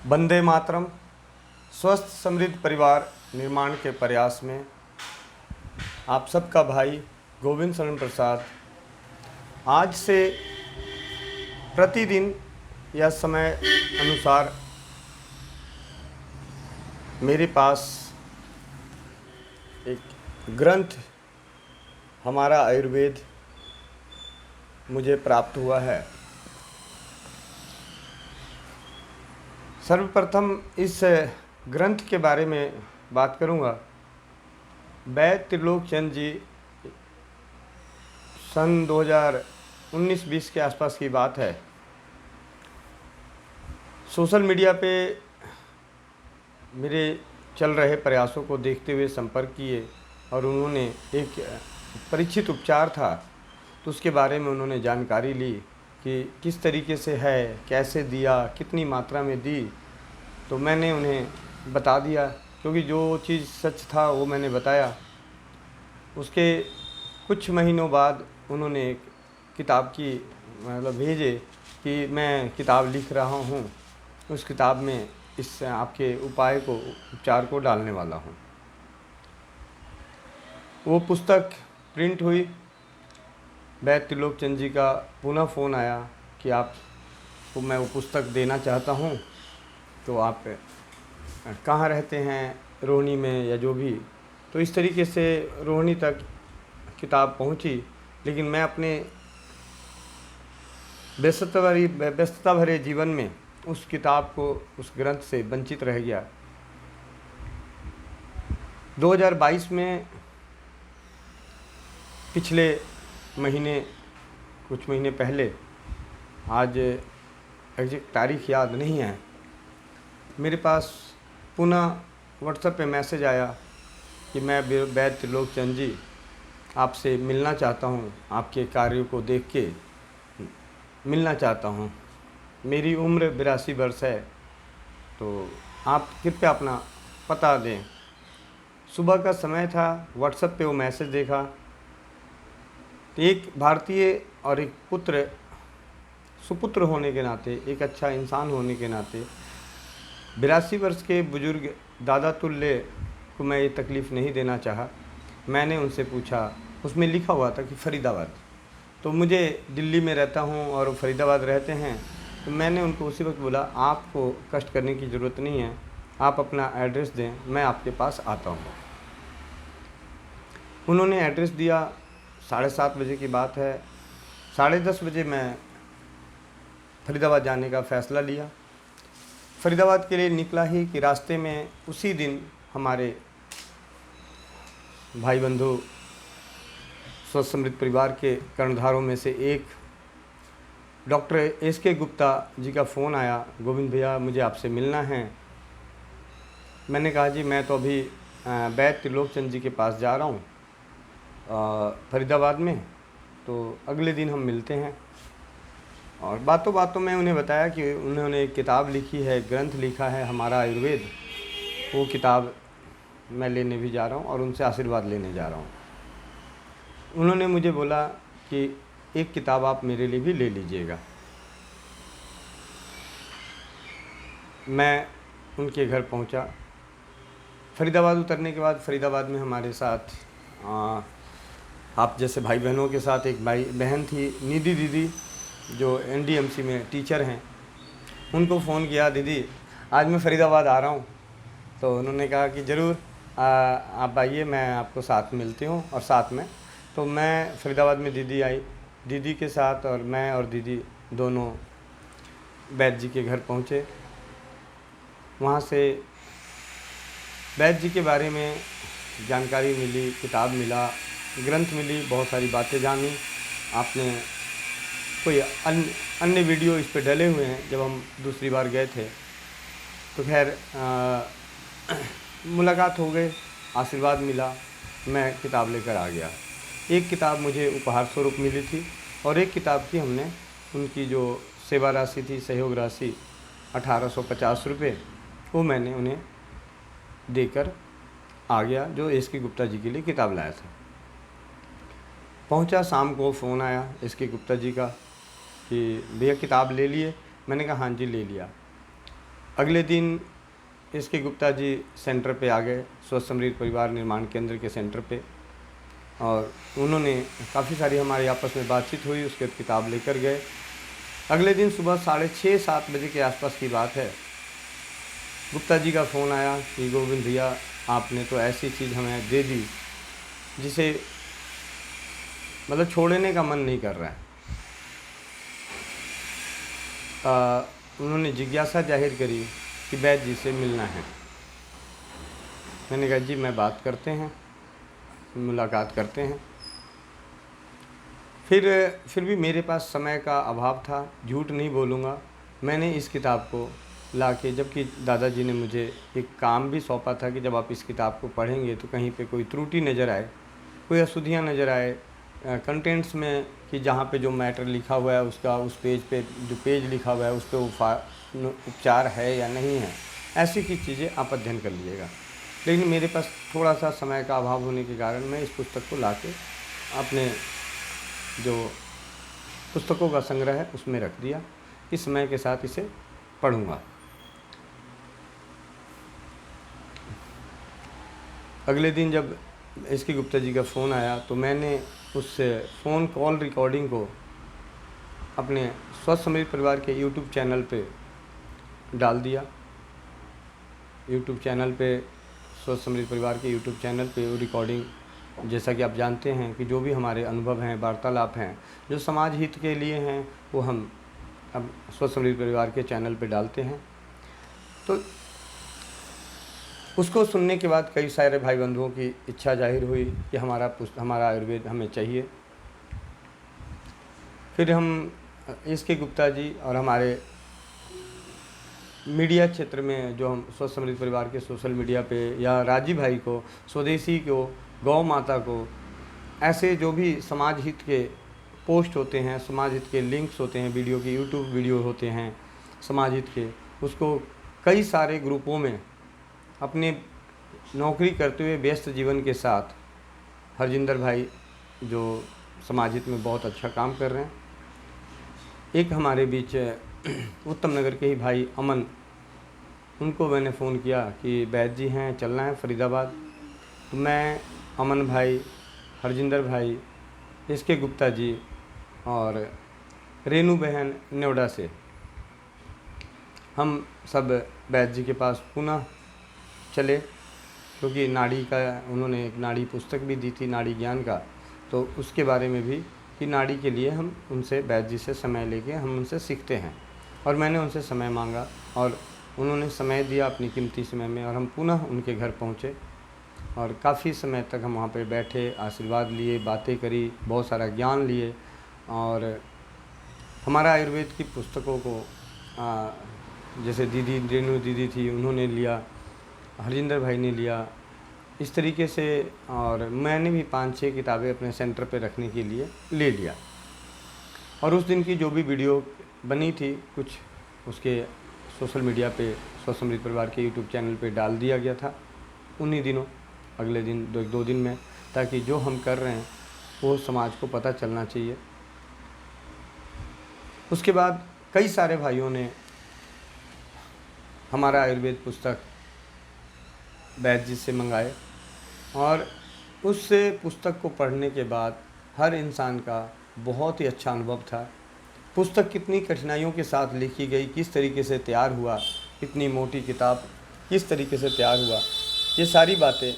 वंदे मातरम। स्वस्थ समृद्ध परिवार निर्माण के प्रयास में आप सबका भाई गोविंद शरण प्रसाद आज से प्रतिदिन या समय अनुसार मेरे पास एक ग्रंथ हमारा आयुर्वेद मुझे प्राप्त हुआ है। सर्वप्रथम इस ग्रंथ के बारे में बात करूंगा। वैद्य त्रिलोकचंद जी सन 2019-20 के आसपास की बात है, सोशल मीडिया पे मेरे चल रहे प्रयासों को देखते हुए संपर्क किए और उन्होंने एक परीक्षित उपचार था तो उसके बारे में उन्होंने जानकारी ली कि किस तरीके से है, कैसे दिया, कितनी मात्रा में दी। तो मैंने उन्हें बता दिया, क्योंकि जो चीज़ सच था वो मैंने बताया। उसके कुछ महीनों बाद उन्होंने एक किताब की भेजे कि मैं किताब लिख रहा हूँ, उस किताब में इस आपके उपाय को, उपचार को डालने वाला हूँ। वो पुस्तक प्रिंट हुई। वैद्य त्रिलोकचंद जी का पुनः फ़ोन आया कि आपको मैं वो पुस्तक देना चाहता हूँ, तो आप कहाँ रहते हैं, रोहिणी में या जो भी। तो इस तरीके से रोहिणी तक किताब पहुँची, लेकिन मैं अपने व्यस्तता भरे जीवन में उस किताब को, उस ग्रंथ से वंचित रह गया। 2022 में पिछले महीने, कुछ महीने पहले, आज एग्जैक्ट तारीख याद नहीं है, मेरे पास पुनः व्हाट्सएप पे मैसेज आया कि मैं वैद्य त्रिलोकचंद जी आपसे मिलना चाहता हूँ, आपके कार्यों को देख के मिलना चाहता हूँ। मेरी उम्र 82 वर्ष है, तो आप कृपया अपना पता दें। सुबह का समय था, व्हाट्सएप पे वो मैसेज देखा तो एक भारतीय और एक सुपुत्र होने के नाते, एक अच्छा इंसान होने के नाते 82 वर्ष के बुजुर्ग दादा तुल्य को मैं ये तकलीफ़ नहीं देना चाहा। मैंने उनसे पूछा, उसमें लिखा हुआ था कि फरीदाबाद, तो मुझे दिल्ली में रहता हूँ और फरीदाबाद रहते हैं, तो मैंने उनको उसी वक्त बोला आपको कष्ट करने की ज़रूरत नहीं है, आप अपना एड्रेस दें, मैं आपके पास आता हूँ। उन्होंने एड्रेस दिया। 7:30 बजे की बात है। 10:30 बजे मैं फरीदाबाद जाने का फ़ैसला लिया। फरीदाबाद के लिए निकला ही कि रास्ते में उसी दिन हमारे भाई बंधु स्वस्थ समृद्ध परिवार के कर्णधारों में से एक डॉक्टर एस.के. गुप्ता जी का फ़ोन आया, गोविंद भैया मुझे आपसे मिलना है। मैंने कहा जी मैं तो अभी वैद्य त्रिलोकचंद जी के पास जा रहा हूँ फरीदाबाद में, तो अगले दिन हम मिलते हैं। और बातों बातों में उन्हें बताया कि उन्होंने एक किताब लिखी है, ग्रंथ लिखा है हमारा आयुर्वेद, वो किताब मैं लेने भी जा रहा हूँ और उनसे आशीर्वाद लेने जा रहा हूँ। उन्होंने मुझे बोला कि एक किताब आप मेरे लिए भी ले लीजिएगा। मैं उनके घर पहुँचा। फरीदाबाद उतरने के बाद फरीदाबाद में हमारे साथ आप जैसे भाई बहनों के साथ एक भाई बहन थी, निधि दीदी, जो एनडीएमसी में टीचर हैं। उनको फ़ोन किया, दीदी आज मैं फ़रीदाबाद आ रहा हूँ। तो उन्होंने कहा कि ज़रूर आप आइए, मैं आपको साथ मिलती हूँ। और साथ में तो मैं फ़रीदाबाद में दीदी आई, दीदी के साथ और मैं और दीदी दोनों वैद्य जी के घर पहुँचे। वहाँ से वैद्य जी के बारे में जानकारी मिली, किताब मिला, ग्रंथ मिली, बहुत सारी बातें जानी। आपने कोई अन्य वीडियो इस पे डले हुए हैं जब हम दूसरी बार गए थे। तो खैर मुलाकात हो गई, आशीर्वाद मिला, मैं किताब लेकर आ गया। एक किताब मुझे उपहार स्वरूप मिली थी और एक किताब की हमने उनकी जो सेवा राशि थी, सहयोग राशि 1850 रुपये, वो मैंने उन्हें देकर आ गया, जो एस.के. गुप्ता जी के लिए किताब लाया था। पहुंचा, शाम को फ़ोन आया एस.के. गुप्ता जी का कि भैया किताब ले लिए। मैंने कहा हाँ जी ले लिया। अगले दिन इसके गुप्ता जी सेंटर पे आ गए, स्वस्थ समृद्ध परिवार निर्माण केंद्र के सेंटर पे, और उन्होंने काफ़ी सारी हमारी आपस में बातचीत हुई। उसके बाद किताब लेकर गए। अगले दिन सुबह 6:30-7 बजे के आसपास की बात है, गुप्ता जी का फ़ोन आया कि गोविंद भैया, आपने तो ऐसी चीज़ हमें दे दी जिसे मतलब छोड़ने का मन नहीं कर रहा है। उन्होंने जिज्ञासा जाहिर करी कि वैद्य जी से मिलना है। मैंने कहा जी मैं बात करते हैं, मुलाकात करते हैं। फिर भी मेरे पास समय का अभाव था, झूठ नहीं बोलूँगा। मैंने इस किताब को लाके, जबकि दादाजी ने मुझे एक काम भी सौंपा था कि जब आप इस किताब को पढ़ेंगे तो कहीं पे कोई त्रुटि नज़र आए, कोई अशुद्धियाँ नज़र आए कंटेंट्स में, कि जहाँ पे जो मैटर लिखा हुआ है उसका उस पेज पे जो पेज लिखा हुआ है उस पर उपचार है या नहीं है, ऐसी की चीज़ें आप अध्ययन कर लीजिएगा। लेकिन मेरे पास थोड़ा सा समय का अभाव होने के कारण मैं इस पुस्तक को लाके अपने जो पुस्तकों का संग्रह है उसमें रख दिया कि समय के साथ इसे पढ़ूँगा। अगले दिन जब इसके गुप्ता जी का फ़ोन आया तो मैंने उस फ़ोन कॉल रिकॉर्डिंग को अपने स्वस्थ समृद्ध परिवार के यूट्यूब चैनल पे डाल दिया। यूट्यूब चैनल पे, स्वस्थ समृद्ध परिवार के यूट्यूब चैनल पे वो रिकॉर्डिंग, जैसा कि आप जानते हैं कि जो भी हमारे अनुभव हैं, वार्तालाप हैं, जो समाज हित के लिए हैं, वो हम अब स्वस्थ समृद्ध परिवार के चैनल पे डालते हैं। तो उसको सुनने के बाद कई सारे भाई बंधुओं की इच्छा जाहिर हुई कि हमारा आयुर्वेद हमें चाहिए। फिर हम इसके गुप्ता जी और हमारे मीडिया क्षेत्र में जो हम स्वस्थ समृद्ध परिवार के सोशल मीडिया पे, या राजीव भाई को, स्वदेशी को, गौ माता को, ऐसे जो भी समाज हित के पोस्ट होते हैं, समाज हित के लिंक्स होते हैं, वीडियो के यूट्यूब वीडियो होते हैं समाज हित के, उसको कई सारे ग्रुपों में अपने नौकरी करते हुए व्यस्त जीवन के साथ हरजिंदर भाई जो समाज हित में बहुत अच्छा काम कर रहे हैं, एक हमारे बीच उत्तम नगर के ही भाई अमन, उनको मैंने फ़ोन किया कि वैद्य जी हैं, चलना है फरीदाबाद। तो मैं, अमन भाई, हरजिंदर भाई, इसके गुप्ता जी और रेनू बहन नोएडा से, हम सब वैद्य जी के पास पुनः चले, क्योंकि नाड़ी का उन्होंने एक नाड़ी पुस्तक भी दी थी, नाड़ी ज्ञान का, तो उसके बारे में भी कि नाड़ी के लिए हम उनसे, वैद्य जी से समय लेके हम उनसे सीखते हैं। और मैंने उनसे समय मांगा और उन्होंने समय दिया अपनी कीमती समय में, और हम पुनः उनके घर पहुँचे और काफ़ी समय तक हम वहाँ पे बैठे, आशीर्वाद लिए, बातें करी, बहुत सारा ज्ञान लिए। और हमारा आयुर्वेद की पुस्तकों को जैसे दीदी रेनू दीदी थी, उन्होंने लिया, हरजिंदर भाई ने लिया, इस तरीके से। और मैंने भी 5-6 किताबें अपने सेंटर पे रखने के लिए ले लिया। और उस दिन की जो भी वीडियो बनी थी, कुछ उसके सोशल मीडिया पे, स्वस्थ समृद्ध परिवार के यूट्यूब चैनल पे डाल दिया गया था उन्हीं दिनों, अगले दिन 2 दिन में, ताकि जो हम कर रहे हैं वो समाज को पता चलना चाहिए। उसके बाद कई सारे भाइयों ने हमारा आयुर्वेद पुस्तक वैद्य जी से मंगाए, और उस पुस्तक को पढ़ने के बाद हर इंसान का बहुत ही अच्छा अनुभव था। पुस्तक कितनी कठिनाइयों के साथ लिखी गई, किस तरीके से तैयार हुआ, इतनी मोटी किताब किस तरीके से तैयार हुआ, ये सारी बातें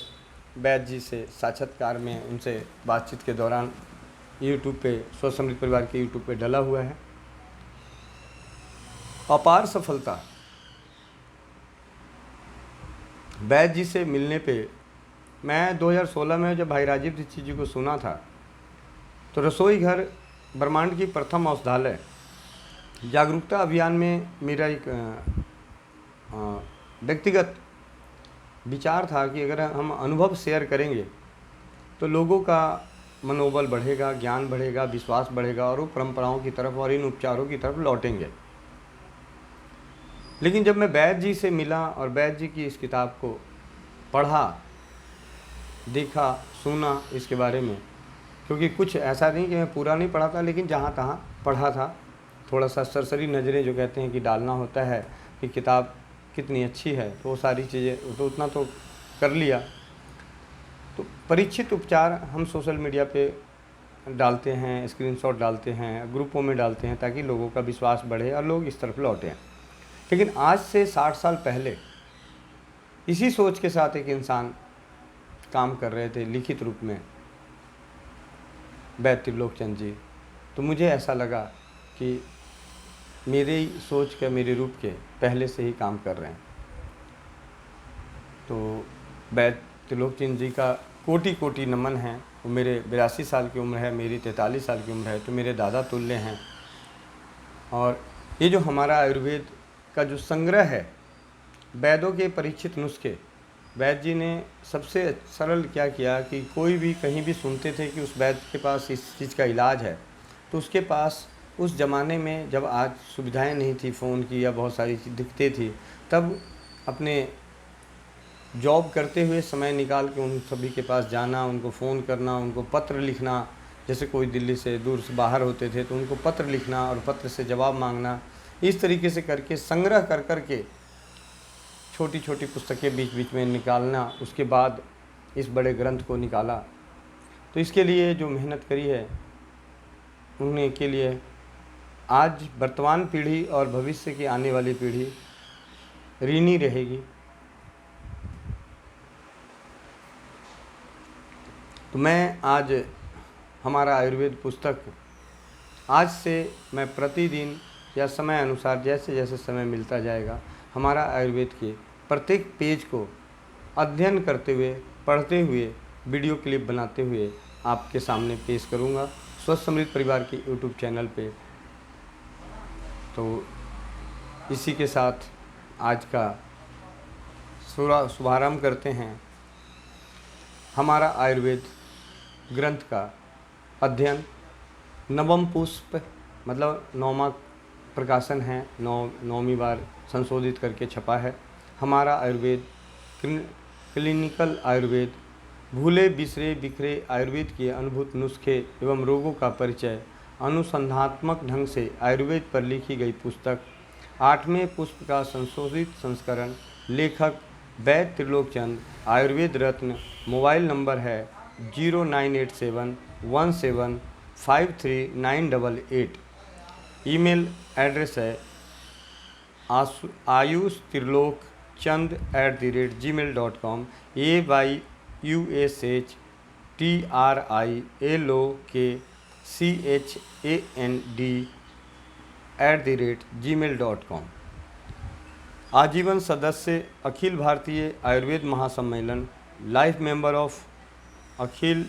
वैद्य जी से साक्षात्कार में उनसे बातचीत के दौरान यूट्यूब पे, स्वस्थ समृद्ध परिवार के यूट्यूब पे डला हुआ है। अपार सफलता। वैद्य जी से मिलने पे मैं 2016 में जब भाई राजीव दीक्षित जी को सुना था, तो रसोई घर ब्रह्मांड की प्रथम औषधालय जागरूकता अभियान में मेरा एक व्यक्तिगत विचार था कि अगर हम अनुभव शेयर करेंगे तो लोगों का मनोबल बढ़ेगा, ज्ञान बढ़ेगा, विश्वास बढ़ेगा, और वो परंपराओं की तरफ और इन उपचारों की तरफ लौटेंगे। लेकिन जब मैं वैद्य जी से मिला और वैद्य जी की इस किताब को पढ़ा, देखा, सुना इसके बारे में, क्योंकि कुछ ऐसा नहीं कि मैं पूरा नहीं पढ़ा था, लेकिन जहाँ तहाँ पढ़ा था, थोड़ा सा सरसरी नज़रें जो कहते हैं कि डालना होता है कि किताब कितनी अच्छी है, तो वो सारी चीज़ें तो उतना तो कर लिया। तो परीक्षित उपचार हम सोशल मीडिया पे डालते हैं, स्क्रीनशॉट डालते हैं, ग्रुपों में डालते हैं ताकि लोगों का विश्वास बढ़े और लोग इस तरफ लौटें। लेकिन आज से 60 साल पहले इसी सोच के साथ एक इंसान काम कर रहे थे लिखित रूप में, वैद्य त्रिलोकचंद जी। तो मुझे ऐसा लगा कि मेरी सोच के, मेरे रूप के पहले से ही काम कर रहे हैं। तो वैद्य त्रिलोकचंद जी का कोटि कोटि नमन है। वो मेरे 82 साल की उम्र है, मेरी 43 साल की उम्र है, तो मेरे दादा तुल्य हैं। और ये जो हमारा आयुर्वेद का जो संग्रह है, वैद्यों के परीक्षित नुस्खे, वैद्य जी ने सबसे सरल क्या किया कि कोई भी कहीं भी सुनते थे कि उस वैद्य के पास इस चीज़ का इलाज है, तो उसके पास उस ज़माने में जब आज सुविधाएं नहीं थी फ़ोन की या बहुत सारी चीज़ दिखती थी, तब अपने जॉब करते हुए समय निकाल के उन सभी के पास जाना, उनको फ़ोन करना, उनको पत्र लिखना। जैसे कोई दिल्ली से दूर से बाहर होते थे तो उनको पत्र लिखना और पत्र से जवाब मांगना, इस तरीके से करके संग्रह कर कर के छोटी छोटी पुस्तकें बीच बीच में निकालना, उसके बाद इस बड़े ग्रंथ को निकाला। तो इसके लिए जो मेहनत करी है उन्हें के लिए आज वर्तमान पीढ़ी और भविष्य की आने वाली पीढ़ी ऋणी रहेगी। तो मैं आज हमारा आयुर्वेद पुस्तक, आज से मैं प्रतिदिन या समय अनुसार जैसे जैसे समय मिलता जाएगा, हमारा आयुर्वेद के प्रत्येक पेज को अध्ययन करते हुए, पढ़ते हुए, वीडियो क्लिप बनाते हुए आपके सामने पेश करूंगा स्वस्थ समृद्ध परिवार के यूट्यूब चैनल पे। तो इसी के साथ आज का शुभारंभ करते हैं। हमारा आयुर्वेद ग्रंथ का अध्ययन नवम पुष्प, मतलब 9वां प्रकाशन है, 9वीं बार संशोधित करके छपा है। हमारा आयुर्वेद क्लिनिकल आयुर्वेद, भूले बिसरे बिखरे आयुर्वेद के अनुभूत नुस्खे एवं रोगों का परिचय, अनुसंधानात्मक ढंग से आयुर्वेद पर लिखी गई पुस्तक, 8वें पुष्प का संशोधित संस्करण, लेखक वैद्य त्रिलोकचंद, आयुर्वेद रत्न। मोबाइल नंबर है 0987175398। ईमेल एड्रेस है ayushtirlokchand@gmail.com, ayushtirlokchand@gmail.com। आजीवन सदस्य अखिल भारतीय आयुर्वेद महासम्मेलन, life member of Akhil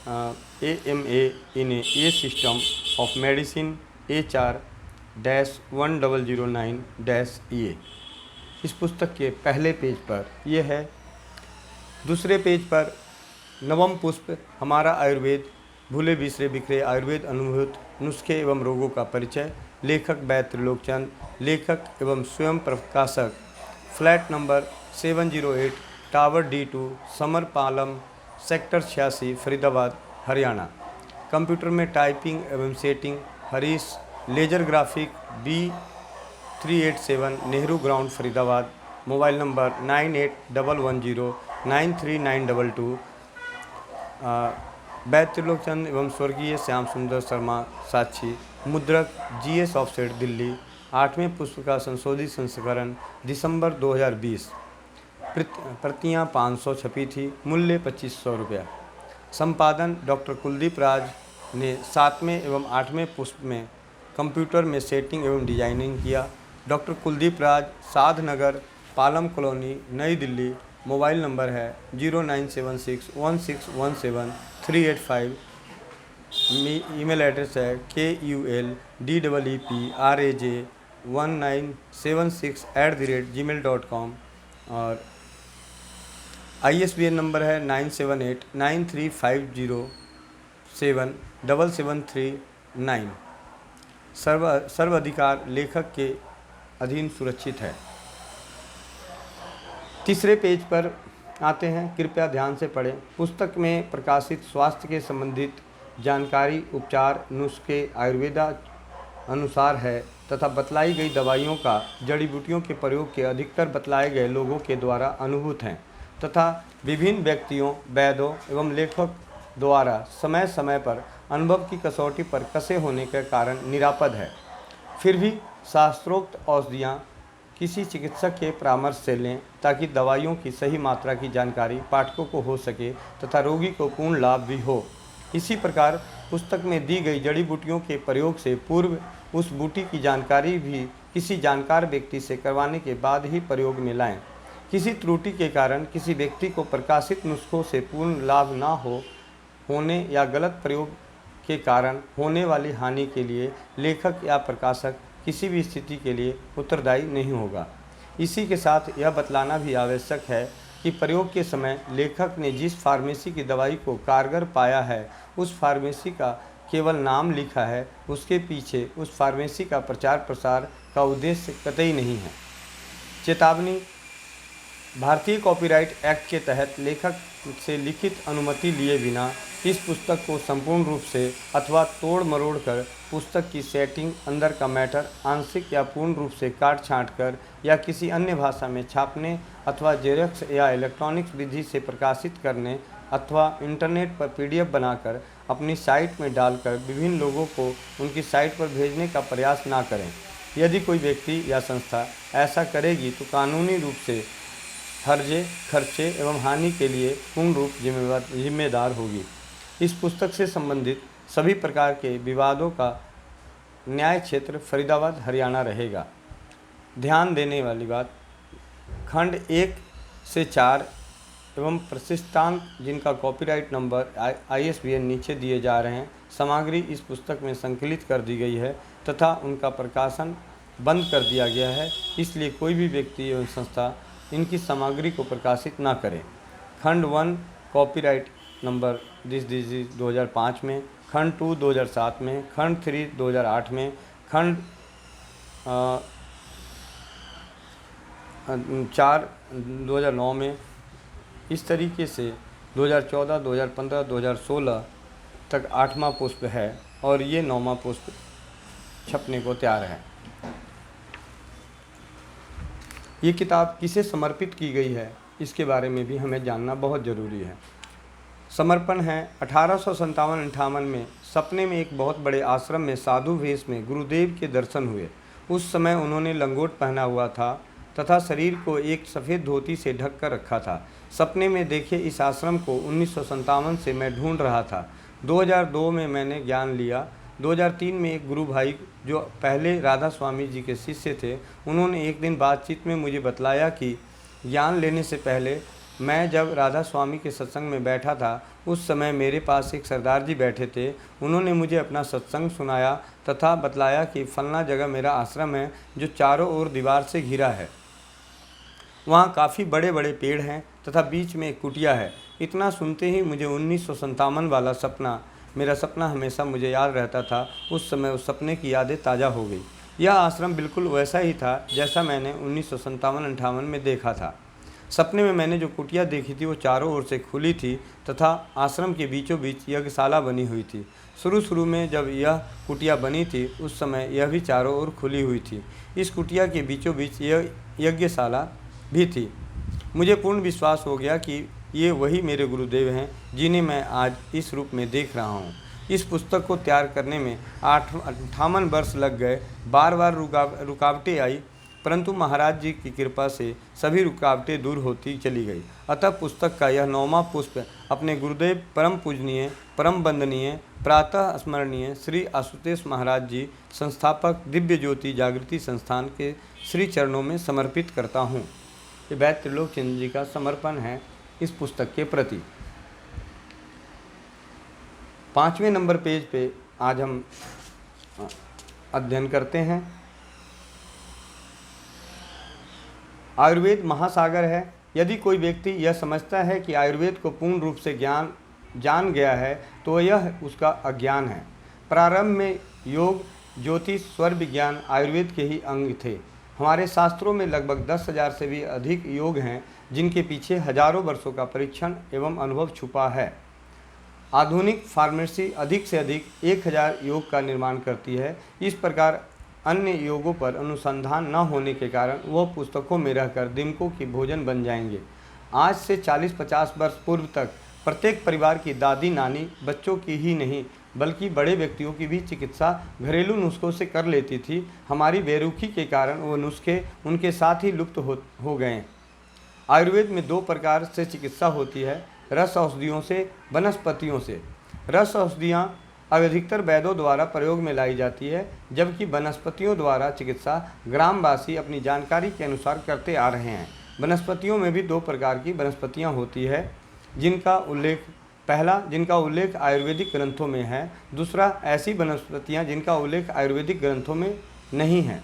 AMA in a system of medicine HR-1009-EA। इस पुस्तक के पहले पेज पर यह है। दूसरे पेज पर नवम पुष्प, हमारा आयुर्वेद, भूले बिसरे बिखरे आयुर्वेद अनुभूत नुस्खे एवं रोगों का परिचय, लेखक वैद्य त्रिलोकचंद, लेखक एवं स्वयं प्रकाशक, फ्लैट नंबर 708, टावर D2, समरपालम, सेक्टर 86, फरीदाबाद, हरियाणा। कंप्यूटर में टाइपिंग एवं setting Harish laser graphic B387, Nehru ground, Faridabad. Mobile number 9811093922। वैद्य त्रिलोकचंद एवं स्वर्गीय श्याम सुंदर शर्मा साक्षी, मुद्रक GS ऑफसेट, दिल्ली। 8वें पुष्प का संशोधित संस्करण, दिसंबर 2020। प्रतियाँ 500 छपी थी, मूल्य 2500 रुपया। संपादन डॉक्टर कुलदीप राज ने 7वें एवं 8वें पुष्प में कंप्यूटर में सेटिंग एवं डिजाइनिंग किया। डॉक्टर कुलदीप राज, साधनगर, पालम कॉलोनी, नई दिल्ली। मोबाइल नंबर है 0976161738 ईमेल एड्रेस है kuldeepraj1976@gmail.com और ISBN नंबर है 978935077739। सर्वाधिकार लेखक के अधीन सुरक्षित है। तीसरे पेज पर आते हैं, कृपया ध्यान से पढ़ें। पुस्तक में प्रकाशित स्वास्थ्य के संबंधित जानकारी, उपचार नुस्खे आयुर्वेदा अनुसार है। तथा बतलाई गई दवाइयों का जड़ी बूटियों के प्रयोग के अधिकतर बतलाए गए लोगों के द्वारा अनुभूत हैं तथा विभिन्न व्यक्तियों, वैद्यों एवं लेखक द्वारा समय समय पर अनुभव की कसौटी पर कसे होने के कारण निरापद है। फिर भी शास्त्रोक्त औषधियाँ किसी चिकित्सक के परामर्श से लें ताकि दवाइयों की सही मात्रा की जानकारी पाठकों को हो सके तथा रोगी को पूर्ण लाभ भी हो। इसी प्रकार पुस्तक में दी गई जड़ी बूटियों के प्रयोग से पूर्व उस बूटी की जानकारी भी किसी जानकार व्यक्ति से करवाने के बाद ही प्रयोग में लाएं। किसी त्रुटि के कारण किसी व्यक्ति को प्रकाशित नुस्खों से पूर्ण लाभ ना होने या गलत प्रयोग के कारण होने वाली हानि के लिए लेखक या प्रकाशक किसी भी स्थिति के लिए उत्तरदायी नहीं होगा। इसी के साथ यह बतलाना भी आवश्यक है कि प्रयोग के समय लेखक ने जिस फार्मेसी की दवाई को कारगर पाया है उस फार्मेसी का केवल नाम लिखा है, उसके पीछे उस फार्मेसी का प्रचार प्रसार का उद्देश्य कतई नहीं है। चेतावनी: भारतीय कॉपीराइट एक्ट के तहत लेखक से लिखित अनुमति लिए बिना इस पुस्तक को संपूर्ण रूप से अथवा तोड़ मरोड़ कर पुस्तक की सेटिंग, अंदर का मैटर आंशिक या पूर्ण रूप से काट छाँट कर या किसी अन्य भाषा में छापने अथवा जेरॉक्स या इलेक्ट्रॉनिक्स विधि से प्रकाशित करने अथवा इंटरनेट पर PDF बनाकर अपनी साइट में डालकर विभिन्न लोगों को उनकी साइट पर भेजने का प्रयास ना करें। यदि कोई व्यक्ति या संस्था ऐसा करेगी तो कानूनी रूप से हर्जे, खर्चे एवं हानि के लिए पूर्ण रूप जिम्मेदार होगी। इस पुस्तक से संबंधित सभी प्रकार के विवादों का न्याय क्षेत्र फरीदाबाद, हरियाणा रहेगा। ध्यान देने वाली बात: खंड 1 से 4 एवं प्रतिष्ठान जिनका कॉपीराइट नंबर ISBN नीचे दिए जा रहे हैं, सामग्री इस पुस्तक में संकलित कर दी गई है तथा उनका प्रकाशन बंद कर दिया गया है, इसलिए कोई भी व्यक्ति एवं संस्था इनकी सामग्री को प्रकाशित ना करें। खंड 1 कॉपीराइट नंबर 2005 में, खंड 2 2007 में, खंड 3 2008 में, खंड 4 2009 में, इस तरीके से 2014, 2015, 2016 तक 8वां पुष्प है और ये 9वां पुष्प छपने को तैयार है। ये किताब किसे समर्पित की गई है इसके बारे में भी हमें जानना बहुत ज़रूरी है। समर्पण है 1857-58 में सपने में एक बहुत बड़े आश्रम में साधु वेश में गुरुदेव के दर्शन हुए। उस समय उन्होंने लंगोट पहना हुआ था तथा शरीर को एक सफ़ेद धोती से ढक कर रखा था। सपने में देखे इस आश्रम को 1957 से मैं ढूंढ रहा था। 2002 में मैंने ज्ञान लिया। 2003 में एक गुरु भाई जो पहले राधा स्वामी जी के शिष्य थे, उन्होंने एक दिन बातचीत में मुझे बतलाया कि ज्ञान लेने से पहले मैं जब राधा स्वामी के सत्संग में बैठा था उस समय मेरे पास एक सरदार जी बैठे थे। उन्होंने मुझे अपना सत्संग सुनाया तथा बतलाया कि फलना जगह मेरा आश्रम है जो चारों ओर दीवार से घिरा है। वहाँ काफ़ी बड़े बड़े पेड़ हैं तथा बीच में एक कुटिया है। इतना सुनते ही मुझे 1957 वाला मेरा सपना हमेशा मुझे याद रहता था। उस समय उस सपने की यादें ताज़ा हो गई। यह आश्रम बिल्कुल वैसा ही था जैसा मैंने 1957-58 में देखा था। सपने में मैंने जो कुटिया देखी थी वो चारों ओर से खुली थी तथा आश्रम के बीचों बीच यज्ञशाला बनी हुई थी। शुरू में जब यह कुटिया बनी थी उस समय यह भी चारों ओर खुली हुई थी। इस कुटिया के बीचों बीच यह यज्ञशाला भी थी। मुझे पूर्ण विश्वास हो गया कि ये वही मेरे गुरुदेव हैं जिन्हें मैं आज इस रूप में देख रहा हूँ। इस पुस्तक को तैयार करने में 58 वर्ष लग गए। बार बार रुकावटें आई परंतु महाराज जी की कृपा से सभी रुकावटें दूर होती चली गई। अतः पुस्तक का यह 9वां पुष्प अपने गुरुदेव परम पूजनीय, परम वंदनीय, प्रातः स्मरणीय श्री आशुतोष महाराज जी, संस्थापक दिव्य ज्योति जागृति संस्थान के श्री चरणों में समर्पित करता हूँ। ये वैद्य त्रिलोकचंद्र जी का समर्पण है इस पुस्तक के प्रति। 5वें नंबर पेज पे आज हम अध्ययन करते हैं। आयुर्वेद महासागर है। यदि कोई व्यक्ति यह समझता है कि आयुर्वेद को पूर्ण रूप से जान गया है तो यह उसका अज्ञान है। प्रारंभ में योग, ज्योतिष, स्वर विज्ञान आयुर्वेद के ही अंग थे। हमारे शास्त्रों में लगभग 10,000 से भी अधिक योग हैं जिनके पीछे हजारों वर्षों का परीक्षण एवं अनुभव छुपा है। आधुनिक फार्मेसी अधिक से अधिक 1000 योग का निर्माण करती है। इस प्रकार अन्य योगों पर अनुसंधान न होने के कारण वह पुस्तकों में रहकर दिमकों की भोजन बन जाएंगे। आज से 40-50 वर्ष पूर्व तक प्रत्येक परिवार की दादी नानी बच्चों की ही नहीं बल्कि बड़े व्यक्तियों की भी चिकित्सा घरेलू नुस्खों से कर लेती थी। हमारी बेरुखी के कारण वो नुस्खे उनके साथ ही लुप्त हो गए। आयुर्वेद में 2 प्रकार से चिकित्सा होती है, रस औषधियों से, वनस्पतियों से। रस औषधियाँ अधिकतर वैद्यों द्वारा प्रयोग में लाई जाती है, जबकि वनस्पतियों द्वारा चिकित्सा ग्रामवासी अपनी जानकारी के अनुसार करते आ रहे हैं। वनस्पतियों में भी 2 प्रकार की वनस्पतियाँ होती है, जिनका उल्लेख आयुर्वेदिक ग्रंथों में है, दूसरा ऐसी वनस्पतियाँ जिनका उल्लेख आयुर्वेदिक ग्रंथों में नहीं है,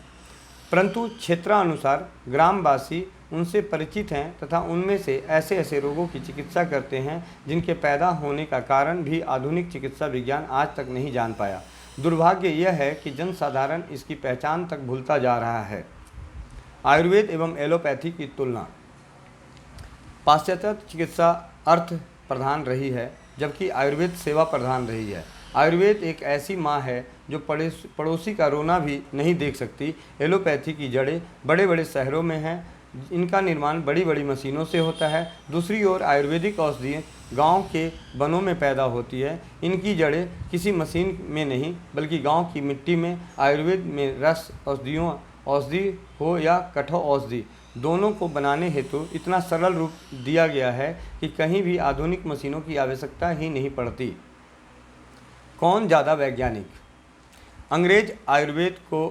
परंतु क्षेत्रानुसार ग्रामवासी उनसे परिचित हैं तथा उनमें से ऐसे ऐसे रोगों की चिकित्सा करते हैं जिनके पैदा होने का कारण भी आधुनिक चिकित्सा विज्ञान आज तक नहीं जान पाया। दुर्भाग्य यह है कि जनसाधारण इसकी पहचान तक भूलता जा रहा है। आयुर्वेद एवं एलोपैथी की तुलना। पाश्चात्य चिकित्सा अर्थ प्रधान रही है, जबकि आयुर्वेद सेवा प्रधान रही है। आयुर्वेद एक ऐसी माँ है जो पड़ोसी का रोना भी नहीं देख सकती। एलोपैथी की जड़ें बड़े बड़े शहरों में हैं, इनका निर्माण बड़ी बड़ी मशीनों से होता है। दूसरी ओर आयुर्वेदिक औषधियाँ गांव के वनों में पैदा होती है। इनकी जड़ें किसी मशीन में नहीं बल्कि गांव की मिट्टी में। आयुर्वेद में रस औषधि हो या कठोर औषधि, दोनों को बनाने हेतु इतना सरल रूप दिया गया है कि कहीं भी आधुनिक मशीनों की आवश्यकता ही नहीं पड़ती। कौन ज़्यादा वैज्ञानिक? अंग्रेज आयुर्वेद को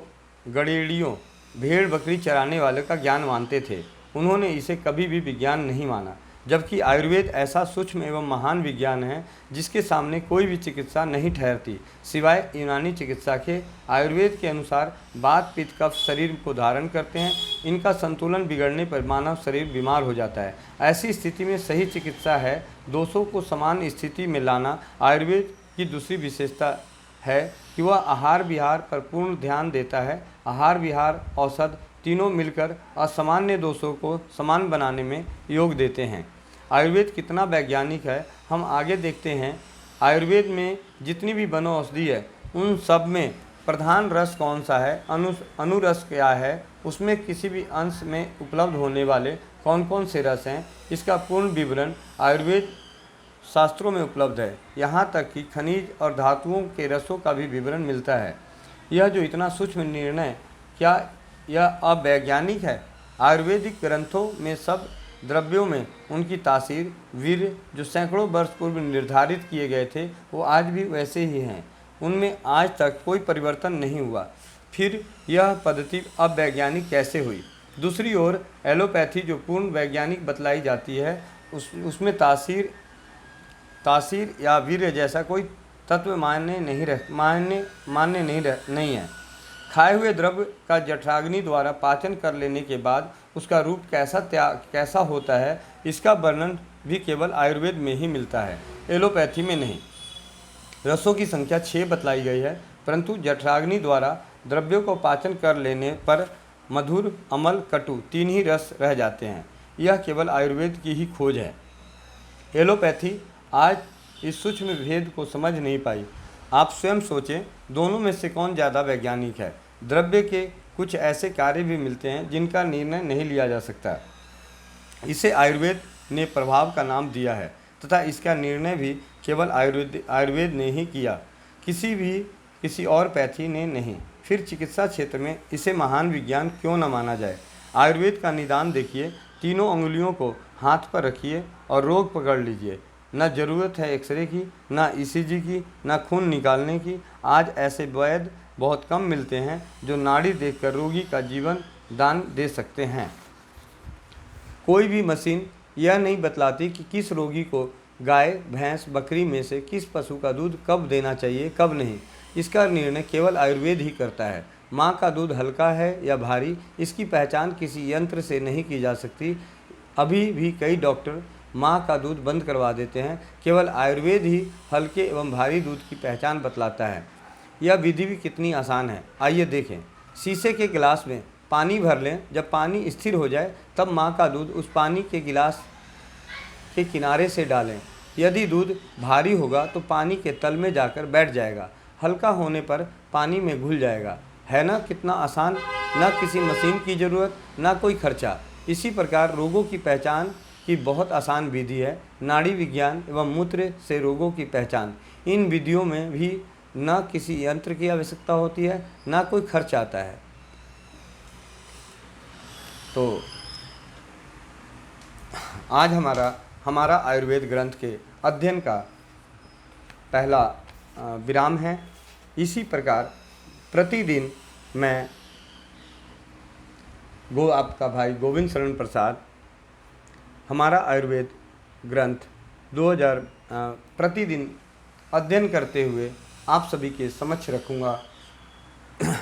गड़ेड़ियों, भेड़ बकरी चराने वाले का ज्ञान मानते थे। उन्होंने इसे कभी भी विज्ञान नहीं माना, जबकि आयुर्वेद ऐसा सूक्ष्म एवं महान विज्ञान है जिसके सामने कोई भी चिकित्सा नहीं ठहरती सिवाय यूनानी चिकित्सा के। आयुर्वेद के अनुसार वात पित्त कफ शरीर को धारण करते हैं। इनका संतुलन बिगड़ने पर मानव शरीर बीमार हो जाता है। ऐसी स्थिति में सही चिकित्सा है दोषों को समान स्थिति में लाना। आयुर्वेद की दूसरी विशेषता है कि वह आहार विहार पर पूर्ण ध्यान देता है। आहार विहार औषध तीनों मिलकर असामान्य दोषों को समान बनाने में योग देते हैं। आयुर्वेद कितना वैज्ञानिक है हम आगे देखते हैं। आयुर्वेद में जितनी भी वनो औषधि है उन सब में प्रधान रस कौन सा है, अनुरस क्या है, उसमें किसी भी अंश में उपलब्ध होने वाले कौन कौन से रस हैं, इसका पूर्ण विवरण आयुर्वेद शास्त्रों में उपलब्ध है। यहाँ तक कि खनिज और धातुओं के रसों का भी विवरण मिलता है। यह जो इतना सूक्ष्म निर्णय, क्या यह अवैज्ञानिक है? आयुर्वेदिक ग्रंथों में सब द्रव्यों में उनकी तासीर वीर्य जो सैकड़ों वर्ष पूर्व निर्धारित किए गए थे वो आज भी वैसे ही हैं, उनमें आज तक कोई परिवर्तन नहीं हुआ। फिर यह पद्धति अवैज्ञानिक कैसे हुई? दूसरी ओर एलोपैथी जो पूर्ण वैज्ञानिक बतलाई जाती है उसमें तासीर या वीर्य जैसा कोई तत्व मान्य नहीं है। खाए हुए द्रव्य का जठराग्नि द्वारा पाचन कर लेने के बाद उसका रूप कैसा होता है, इसका वर्णन भी केवल आयुर्वेद में ही मिलता है, एलोपैथी में नहीं। रसों की संख्या 6 बतलाई गई है, परंतु जठराग्नि द्वारा द्रव्यों को पाचन कर लेने पर मधुर, अम्ल, कटु 3 ही रस रह जाते हैं। यह केवल आयुर्वेद की ही खोज है। एलोपैथी आज इस सूक्ष्म भेद को समझ नहीं पाई। आप स्वयं सोचें, दोनों में से कौन ज़्यादा वैज्ञानिक है? द्रव्य के कुछ ऐसे कार्य भी मिलते हैं जिनका निर्णय नहीं लिया जा सकता। इसे आयुर्वेद ने प्रभाव का नाम दिया है तथा इसका निर्णय भी केवल आयुर्वेद ने ही किया, किसी और पैथी ने नहीं। फिर चिकित्सा क्षेत्र में इसे महान विज्ञान क्यों न माना जाए? आयुर्वेद का निदान देखिए, तीनों अंगुलियों को हाथ पर रखिए और रोग पकड़ लीजिए। न ज़रूरत है एक्सरे की, न ईसीजी की, न खून निकालने की। आज ऐसे वैद्य बहुत कम मिलते हैं जो नाड़ी देखकर रोगी का जीवन दान दे सकते हैं। कोई भी मशीन यह नहीं बतलाती कि किस रोगी को गाय, भैंस, बकरी में से किस पशु का दूध कब देना चाहिए, कब नहीं। इसका निर्णय केवल आयुर्वेद ही करता है। माँ का दूध हल्का है या भारी, इसकी पहचान किसी यंत्र से नहीं की जा सकती। अभी भी कई डॉक्टर माँ का दूध बंद करवा देते हैं। केवल आयुर्वेद ही हल्के एवं भारी दूध की पहचान बतलाता है। यह विधि भी कितनी आसान है, आइए देखें। शीशे के गिलास में पानी भर लें, जब पानी स्थिर हो जाए तब माँ का दूध उस पानी के गिलास के किनारे से डालें। यदि दूध भारी होगा तो पानी के तल में जाकर बैठ जाएगा, हल्का होने पर पानी में घुल जाएगा। है ना कितना आसान, ना किसी मशीन की ज़रूरत, ना कोई खर्चा। इसी प्रकार रोगों की पहचान की बहुत आसान विधि है नाड़ी विज्ञान एवं मूत्र से रोगों की पहचान। इन विधियों में भी न किसी यंत्र की आवश्यकता होती है, ना कोई खर्च आता है। तो आज हमारा आयुर्वेद ग्रंथ के अध्ययन का पहला विराम है। इसी प्रकार प्रतिदिन मैं आपका भाई गोविंद शरण प्रसाद हमारा आयुर्वेद ग्रंथ 2000 प्रतिदिन अध्ययन करते हुए आप सभी के समक्ष रखूँगा।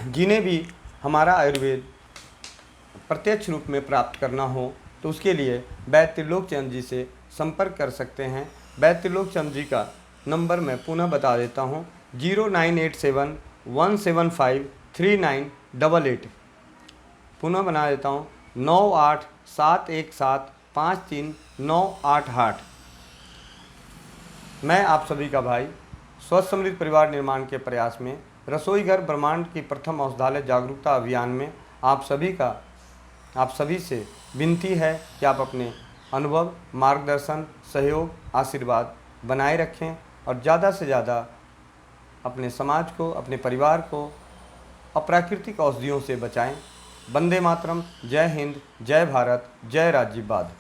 जिन्हें भी हमारा आयुर्वेद प्रत्यक्ष रूप में प्राप्त करना हो तो उसके लिए वैद्य त्रिलोक चंद जी से संपर्क कर सकते हैं। वैद्य त्रिलोक चंद जी का नंबर मैं पुनः बता देता हूँ, 0987-175-3988। पुनः बना देता हूँ, 9871753988। मैं आप सभी का भाई स्वस्थ समृद्ध परिवार निर्माण के प्रयास में रसोई घर ब्रह्मांड की प्रथम औषधालय जागरूकता अभियान में आप सभी से विनती है कि आप अपने अनुभव, मार्गदर्शन, सहयोग, आशीर्वाद बनाए रखें और ज़्यादा से ज़्यादा अपने समाज को, अपने परिवार को अप्राकृतिक औषधियों से बचाएं। वंदे मातरम। जय हिंद, जय भारत, जय राज्यवाद।